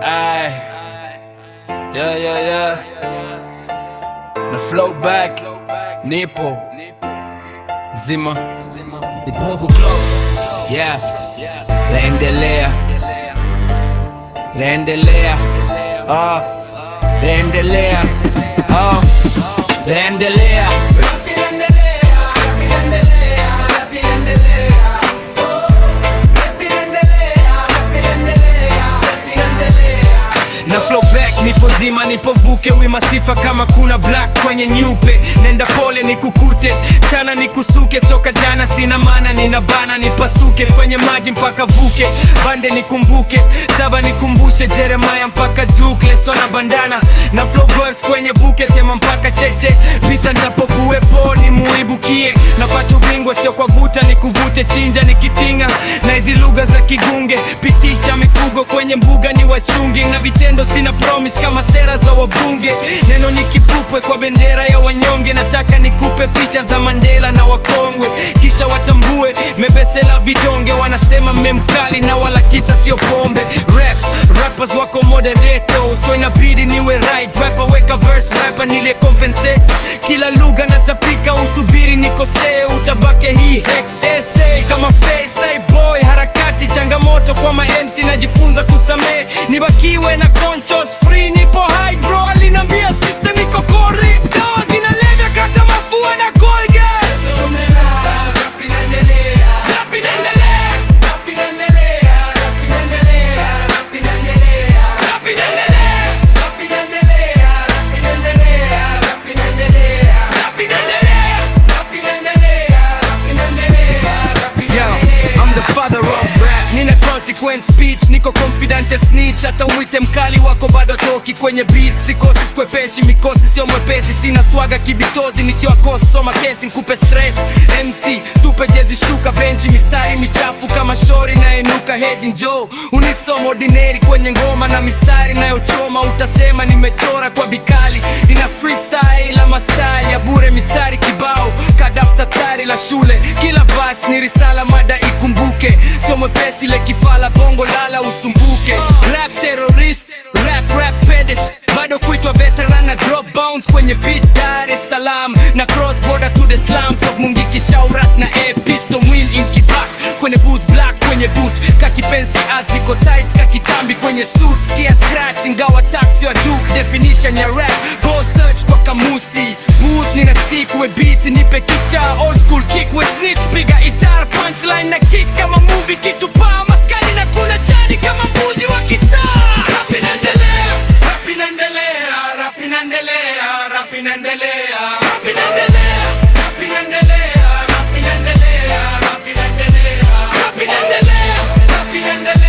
Ay, yeah. Na flow back, nipo zima, nipo flow, yeah. Laendelea, laendelea, laendelea, laendelea. Na flow back, nipo zima, nipo vuke, wima sifa kama kuna black kwenye nyupe. Nenda pole nikukute, chana nikusuke, toka jana sina mana, nina bana nipasuke, kwenye maji mpaka vuke, bande nikumbuke, saba nikumbushe, Jeremiah mpaka Duke, sona bandana, na flow verse kwenye buke, tema mpaka cheche, pita ntapokuwepo ni muibukie, napata ubingwa sio kwa vuta nikuvute, chinja nikitinga, na hizi lugha za kigunge, pitisha mifugo kwenye mbuga ni wachungi, na vitendo sina promise kama sera za wabunge, neno nikipupwe kwa bendera ya wanyonge, nataka nikupe picha za Mandela na wakongwe, kisha watambue mebesela vidonge, wanasema memkali na wala kisa sio pombe. Rappers wako moderato, so inabidi niwe right rapper, weka verse rapper nile compensate, kila lugha natapika, usubiri nikosee, utabake hii hex kama face, hey boy harakati, changamoto kwa ma MC najifunza kusamee, nibakiwe na conscious free, nipo high bro, alinambia sister niko kori, dawa zinalevya kata mafua na Colgate. Nina consequence speech, niko confident snitch, hata uite mkali wako bado toki kwenye beat, sikosi skwepeshi, mikosi sio mwepesi, sina swaga kibitozi, nikiwa kosi soma kesi, nkupe stress, MC tupe jezi shuka benchi, mistari michafu kama shori na enuka head njoo, unisom ordinary kwenye ngoma na mistari nayochoma, utasema nimechora kwa bikali, ina freestyle ama style ya bure, mistari kibao kadafta tari la shule, kila verse ni risala, mada ikumbuke, sio mwepesi le kifala, bongo lala usumbuke, rap terrorist, rap pedish, bado kuitwa veteran na drop bounce kwenye beat, Dar es Salaam na cross border to the slums of Mungiki, Shaurat na pistol win in kibak, kwenye boot black kwenye boot, kakipensi aziko tight, kakitambi kwenye suit, skia scratch ingawa taxi wa Duke, definition ya rap, go search kwa kamusi, boot nina stick we beat, nipe kicha, old school kick we snitch, piga itar punchline na kick kama movie, kitu pa maskani na kula jani kama mbuzi wa kitaa. Rap inaendelea, rap inaendelea, rap inaendelea, rap inaendelea, rap inaendelea, rap inaendelea, rap inaendelea, rap inaendelea, rap inaendelea, rap inaendelea.